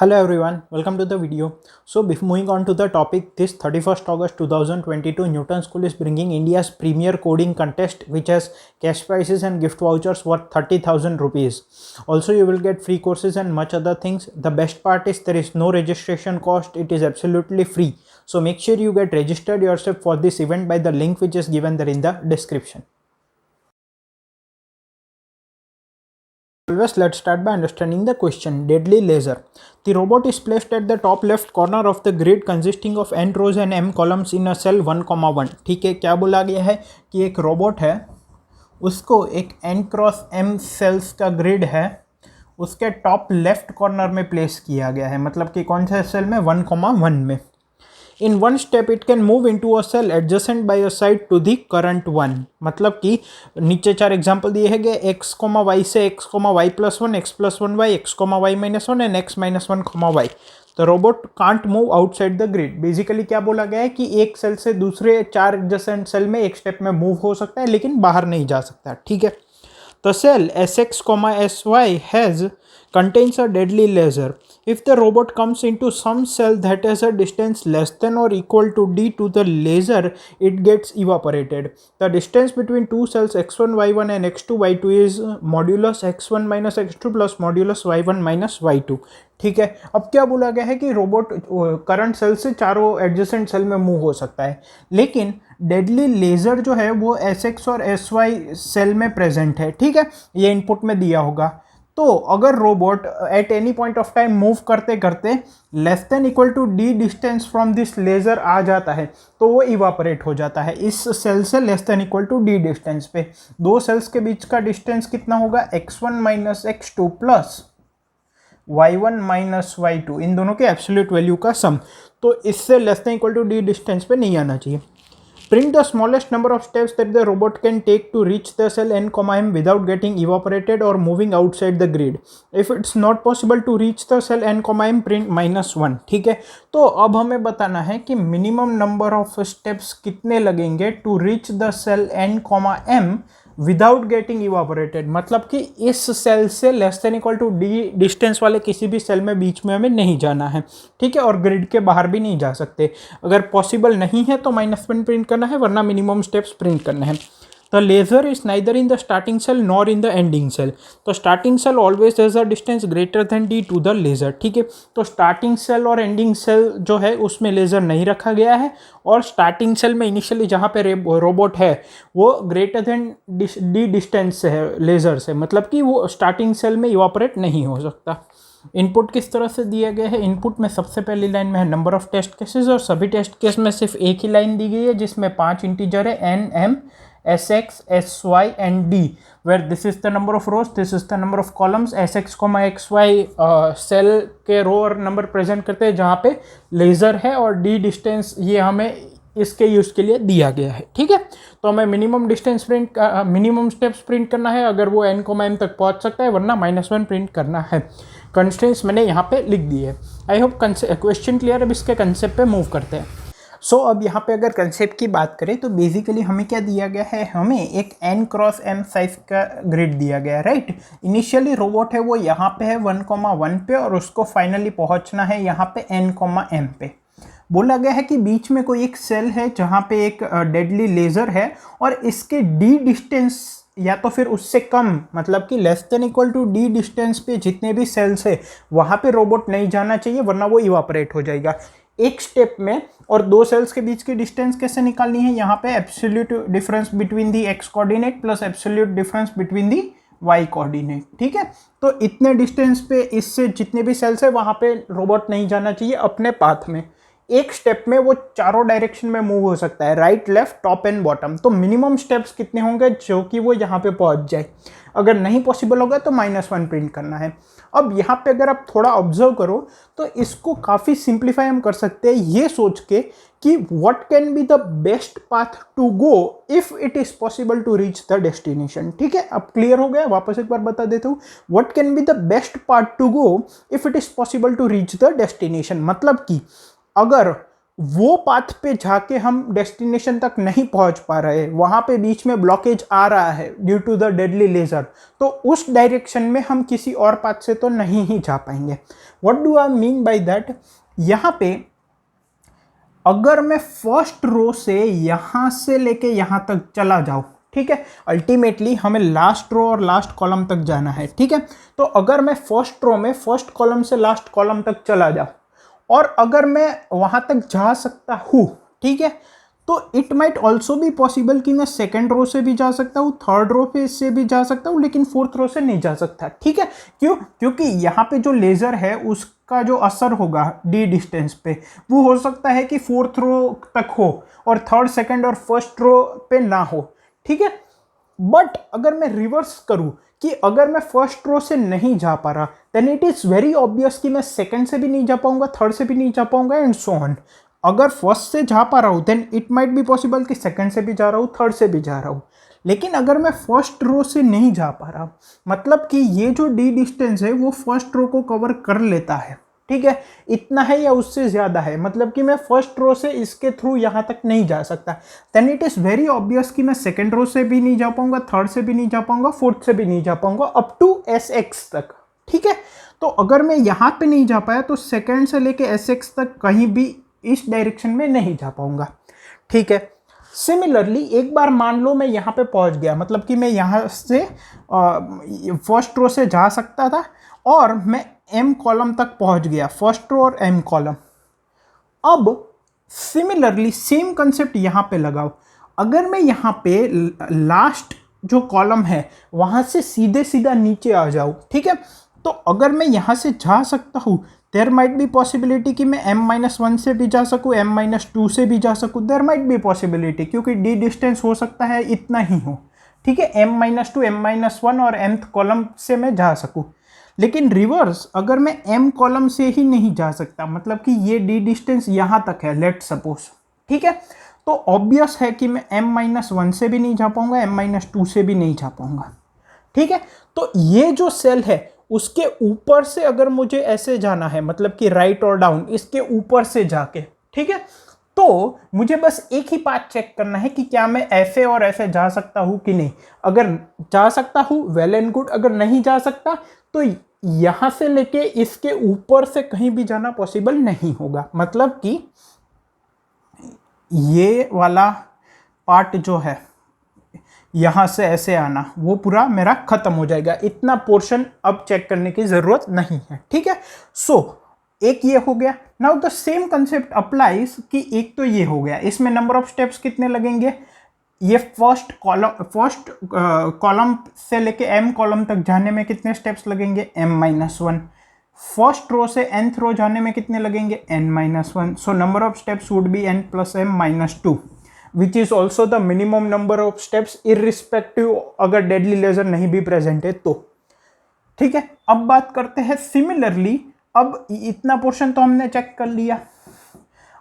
Hello everyone, welcome to the video. So before moving on to the topic, this 31st August 2022 Newton School is bringing India's premier coding contest which has cash prizes and gift vouchers worth 30,000 rupees. Also you will get free courses and much other things. The best part is there is no registration cost, it is absolutely free. So make sure you get registered yourself for this event by the link which is given there in the description. Let's start by understanding the question. Deadly laser. The robot is placed at the top left corner of the grid consisting of n rows and m columns in a cell 1,1. ठीक है, क्या बोला गया है कि एक robot है, उसको एक n क्रॉस m सेल्स का ग्रिड है, उसके टॉप लेफ्ट कॉर्नर में प्लेस किया गया है. मतलब कि कौन से सेल में? 1,1 में. In one step it can move into a cell adjacent by a side to the current one. मतलब कि नीचे चार एग्जाम्पल दिए हैं x, y से x, y plus 1, x plus 1y, x, y minus 1 and x minus 1, y. तो robot can't move outside the grid. Basically क्या बोला गया है कि एक सेल से दूसरे चार एडजेसेंट सेल में एक स्टेप में मूव हो सकता है लेकिन बाहर नहीं जा सकता. ठीक है. The cell Sx, Sy contains a deadly laser. If the robot comes into some cell that has a distance less than or equal to d to the laser, it gets evaporated. The distance between two cells x1, y1 and x2, y2 is modulus x1 minus x2 plus modulus y1 minus y2. ठीक है. अब क्या बोला गया है कि robot current cell से चारों एडजेसेंट सेल में मूव हो सकता है, लेकिन डेडली लेजर जो है वो Sx और Sy सेल में प्रेजेंट है. ठीक है, ये इनपुट में दिया होगा. तो अगर robot at any point of time move करते करते less than equal to the distance from this laser आ जाता है तो वो इवापोरेट हो जाता है इस सेल से less than equal to the distance पे. दो सेल्स के बीच का डिस्टेंस कितना होगा? x1 minus x2 plus y1 minus y2, इन दोनों के एब्सोल्यूट वैल्यू का सम. तो इससे less than equal to the distance पे नहीं आना चाहिए. Print the smallest number of steps that the robot can take to reach the cell n, m without getting evaporated or moving outside the grid. If it's not possible to reach the cell n, m, print -1. ठीक है. तो अब हमें बताना है कि minimum number of steps कितने लगेंगे to reach the cell n, m without getting evaporated. मतलब कि इस सेल से less than equal to the distance वाले किसी भी सेल में बीच में हमें नहीं जाना है. ठीक है, और ग्रिड के बाहर भी नहीं जा सकते. अगर पॉसिबल नहीं है तो -1 प्रिंट करना है, वरना मिनिमम स्टेप्स प्रिंट करने हैं. The laser is neither in the starting cell nor in the ending cell. तो starting cell always has a distance greater than d to the laser. ठीक है, तो starting cell और ending cell जो है उसमें लेज़र नहीं रखा गया है, और starting cell में इनिशियली जहाँ पे रोबोट है वो greater than d डिस्टेंस से है लेज़र से. मतलब कि वो starting cell में इवापोरेट नहीं हो सकता. इनपुट किस तरह से दिया गया है? इनपुट में सबसे पहली लाइन में है नंबर ऑफ टेस्ट केसेस, और सभी टेस्ट केस में सिर्फ एक ही लाइन दी गई है जिसमें 5 इंटीजर है n, m, Sx, Sy and d, where this is the number of rows, this is the number of columns. Sx, Xy cell के रो और नंबर प्रेजेंट करते हैं जहाँ पे लेज़र है, और d डिस्टेंस ये हमें इसके यूज़ के लिए दिया गया है. ठीक है, तो हमें minimum distance print minimum steps print करना है अगर वो n, m तक पहुँच सकता है, वरना -1 प्रिंट करना है. कंस्ट्रेंट्स मैंने यहाँ पे लिख दी है. I hope question clear. अब इसके कंसेप्ट पे मूव करते हैं. सो अब यहाँ पे अगर कंसेप्ट की बात करें तो बेसिकली हमें क्या दिया गया है? हमें एक n क्रॉस m साइज का ग्रिड दिया गया है. राइट. इनिशियली रोबोट है वो यहाँ पे है 1,1 पे, और उसको फाइनली पहुँचना है यहाँ पे n, m पे. बोला गया है कि बीच में कोई एक सेल है जहाँ पे एक डेडली लेज़र है, और इसके d डिस्टेंस या तो फिर उससे कम, मतलब कि less than equal to the distance पे जितने भी सेल्स है वहाँ पे रोबोट नहीं जाना चाहिए, वरना वो इवापोरेट हो जाएगा एक स्टेप में. और दो सेल्स के बीच की डिस्टेंस कैसे निकालनी है? यहाँ पे absolute difference between the x coordinate plus absolute difference between the y coordinate. ठीक है, तो इतने डिस्टेंस पे इससे जितने भी सेल्स है वहाँ पे रोबोट नहीं जाना चाहिए अपने पाथ में. एक स्टेप में वो चारों डायरेक्शन में मूव हो सकता है, right, left, top and bottom. तो मिनिमम स्टेप्स कितने होंगे जो कि वो यहाँ पे पहुँच जाए? अगर नहीं पॉसिबल होगा तो -1 प्रिंट करना है. अब यहाँ पे अगर आप थोड़ा ऑब्जर्व करो तो इसको काफ़ी सिंप्लीफाई हम कर सकते हैं ये सोच के कि what can be the best path to go if it is possible to reach the destination. ठीक है, अब क्लियर हो गया. वापस एक बार बता देता हूँ. What can be the best path to go if it is possible to reach the destination. मतलब कि अगर वो पाथ पे जाके हम डेस्टिनेशन तक नहीं पहुंच पा रहे, वहां पे बीच में ब्लॉकेज आ रहा है due to the deadly laser, तो उस डायरेक्शन में हम किसी और पाथ से तो नहीं ही जा पाएंगे। What do I mean by that, यहाँ पे अगर मैं फर्स्ट रो से यहां से लेके यहां तक चला जाऊं, ठीक है, अल्टीमेटली हमें लास्ट रो और लास्ट कॉलम तक जाना है, ठीक है। तो अगर मैं फर्स्ट रो में फर्स्ट कॉलम से लास्ट कॉलम तक चला जाऊं और अगर मैं वहां तक जा सकता हूं, ठीक है, तो इट माइट ऑल्सो भी पॉसिबल कि मैं सेकेंड रो से भी जा सकता हूँ, थर्ड रो पे से भी जा सकता हूँ, लेकिन फोर्थ रो से नहीं जा सकता, ठीक है। क्यों? क्योंकि यहाँ पे जो लेज़र है उसका जो असर होगा डी डिस्टेंस पे, वो हो सकता है कि फोर्थ रो तक हो और थर्ड, सेकेंड और फर्स्ट रो पे ना हो, ठीक है। बट अगर मैं रिवर्स करूँ कि अगर मैं फर्स्ट रो से नहीं जा पा रहा, then it is very obvious कि मैं सेकेंड से भी नहीं जा पाऊंगा, थर्ड से भी नहीं जा पाऊंगा एंड सो ऑन। अगर फर्स्ट से जा पा रहा हूँ then it might be possible कि सेकंड से भी जा रहा हूँ, थर्ड से भी जा रहा हूँ। लेकिन अगर मैं फर्स्ट रो से नहीं जा पा रहा, मतलब कि ये जो डी डिस्टेंस है वो फर्स्ट रो को कवर कर लेता है, ठीक है, इतना है या उससे ज़्यादा है, मतलब कि मैं फर्स्ट रो से इसके थ्रू यहाँ तक नहीं जा सकता, then it is very obvious कि मैं सेकेंड रो से भी नहीं जा पाऊंगा, थर्ड से भी नहीं जा पाऊंगा, फोर्थ से भी नहीं जा पाऊंगा, अप टू SX तक, ठीक है। तो अगर मैं यहाँ पे नहीं जा पाया तो सेकेंड से लेके SX तक कहीं भी इस डायरेक्शन में नहीं जा पाऊंगा, ठीक है। सिमिलरली एक बार मान लो मैं यहाँ पे पहुँच गया, मतलब कि मैं यहाँ से फर्स्ट रो से जा सकता था और मैं M कॉलम तक पहुँच गया, फर्स्ट रो और M कॉलम। अब सिमिलरली सेम कंसेप्ट यहाँ पे लगाओ, अगर मैं यहाँ पे लास्ट जो कॉलम है वहाँ से सीधे सीधा नीचे आ जाऊँ, ठीक है, तो अगर मैं यहाँ से जा सकता हूँ, देयर माइट बी पॉसिबिलिटी कि मैं M-1 से भी जा सकूँ, M-2 से भी जा सकूँ, देयर माइट बी पॉसिबिलिटी, क्योंकि डी डिस्टेंस हो सकता है इतना ही हो, ठीक है, M-2, M-1 और mth कॉलम से मैं जा सकूँ। लेकिन रिवर्स अगर मैं M कॉलम से ही नहीं जा सकता, मतलब कि ये डी डिस्टेंस यहाँ तक है लेट सपोज, ठीक है, तो ऑब्वियस है कि मैं M-1 से भी नहीं जा पाऊंगा, M-2 से भी नहीं जा पाऊंगा, ठीक है। तो ये जो सेल है उसके ऊपर से अगर मुझे ऐसे जाना है, मतलब कि राइट और डाउन, इसके ऊपर से जाके, ठीक है, तो मुझे बस एक ही पाथ चेक करना है कि क्या मैं ऐसे और ऐसे जा सकता हूं कि नहीं। अगर जा सकता हूं वेल एंड गुड, अगर नहीं जा सकता तो यहां से लेके इसके ऊपर से कहीं भी जाना पॉसिबल नहीं होगा, मतलब कि ये वाला पार्ट जो है यहाँ से ऐसे आना वो पूरा मेरा खत्म हो जाएगा, इतना पोर्शन अब चेक करने की ज़रूरत नहीं है, ठीक है। सो एक ये हो गया। Now the same concept applies कि एक तो ये हो गया, इसमें नंबर ऑफ स्टेप्स कितने लगेंगे, ये फर्स्ट कॉलम से लेके M कॉलम तक जाने में कितने स्टेप्स लगेंगे, M-1। फर्स्ट रो से nth रो जाने में कितने लगेंगे, N-1। So number of steps would be N + M-2, which is also the minimum number of steps irrespective अगर डेडली लेजर नहीं भी प्रेजेंट है तो, ठीक है। अब बात करते हैं सिमिलरली, अब इतना पोर्शन तो हमने चेक कर लिया,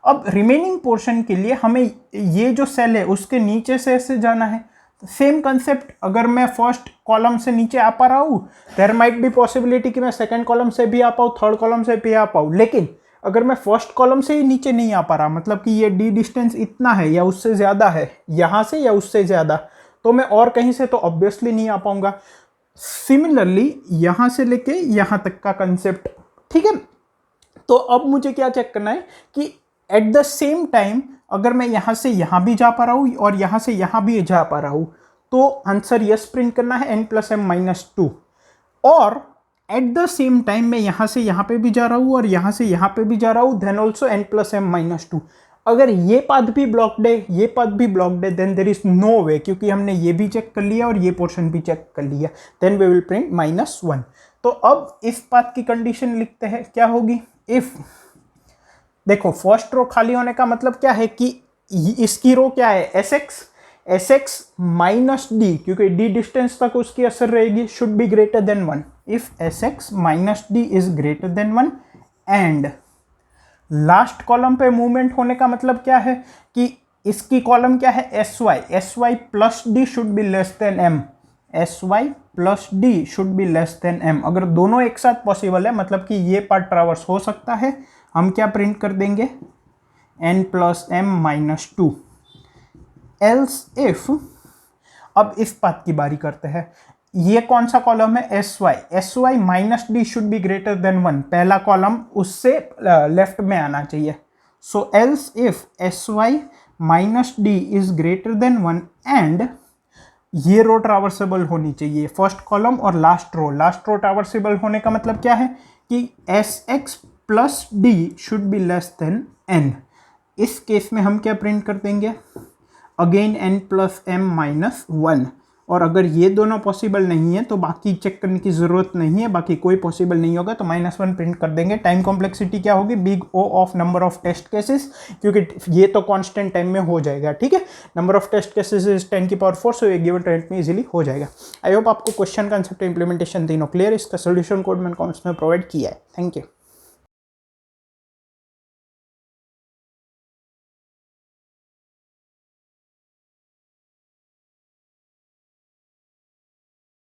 अब रिमेनिंग पोर्शन के लिए हमें ये जो सेल है उसके नीचे से ऐसे जाना है। सेम कंसेप्ट, अगर मैं फर्स्ट कॉलम से नीचे आ पा रहा हूँ, देयर माइट बी पॉसिबिलिटी कि मैं सेकंड कॉलम से भी आ पाऊँ, थर्ड कॉलम से भी आ पाऊँ, लेकिन अगर मैं फर्स्ट कॉलम से ही नीचे नहीं आ पा रहा, मतलब कि ये डी डिस्टेंस इतना है या उससे ज़्यादा है, यहाँ से या उससे ज़्यादा, तो मैं और कहीं से तो ऑब्वियसली नहीं आ पाऊंगा। सिमिलरली यहाँ से लेके यहाँ तक का कंसेप्ट, ठीक है। तो अब मुझे क्या चेक करना है कि एट द सेम टाइम अगर मैं यहाँ से यहाँ भी जा पा रहा हूँ और यहाँ से यहाँ भी जा पा रहा हूँ, तो आंसर यस प्रिंट करना है N + M-2, और एट द सेम टाइम मैं यहाँ से यहाँ पे भी जा रहा हूँ और यहाँ से यहाँ पे भी जा रहा हूँ, देन ऑल्सो N + M-2। अगर ये पाथ भी ब्लॉक्ड है, ये पाथ भी ब्लॉक्ड है, देन देर इज नो वे, क्योंकि हमने ये भी चेक कर लिया और ये पोर्शन भी चेक कर लिया, देन वी विल प्रिंट -1। तो अब इस पाथ की कंडीशन लिखते हैं, क्या होगी, इफ, देखो फर्स्ट रो खाली होने का मतलब क्या है कि इसकी रो क्या है, SX - D, क्योंकि D डिस्टेंस तक उसकी असर रहेगी, should be greater than 1। If SX - D is greater than 1 and last column पे मूवमेंट होने का मतलब क्या है कि इसकी कॉलम क्या है, SY + D should be less then M, SY + D should be less then M। अगर दोनों एक साथ पॉसिबल है, मतलब कि ये पार्ट ट्रावर्स हो सकता है, हम क्या प्रिंट कर देंगे, n plus m minus 2। Else if, अब इस बात की बारी करते हैं, ये कौन सा कॉलम है, S Y minus D should be greater than 1, पहला कॉलम उससे लेफ्ट में आना चाहिए। So else if S Y minus D is greater than 1 and ये रो ट्रावर्सेबल होनी चाहिए, फर्स्ट कॉलम और लास्ट रो ट्रावर्सेबल होने का मतलब क्या है कि S X plus D should be less than N. इस केस में हम क्या प्रिंट कर देंगे, again n plus m minus 1, और अगर ये दोनों पॉसिबल नहीं है तो बाकी चेक करने की ज़रूरत नहीं है, बाकी कोई पॉसिबल नहीं होगा तो -1 प्रिंट कर देंगे। टाइम कॉम्प्लेक्सिटी क्या होगी, big O of number of test cases, क्योंकि ये तो कांस्टेंट टाइम में हो जाएगा, ठीक है। Number of test cases is 10 की पावर 4, सो ये गिवन टाइम में इजीली हो जाएगा। आई होप आपको क्वेश्चन कंसेप्ट इंप्लीमेंटेशन तीनों क्लियर, इसका सोल्यूशन कोड मैंने कॉमेंट्स में प्रोवाइड किया है। Thank you.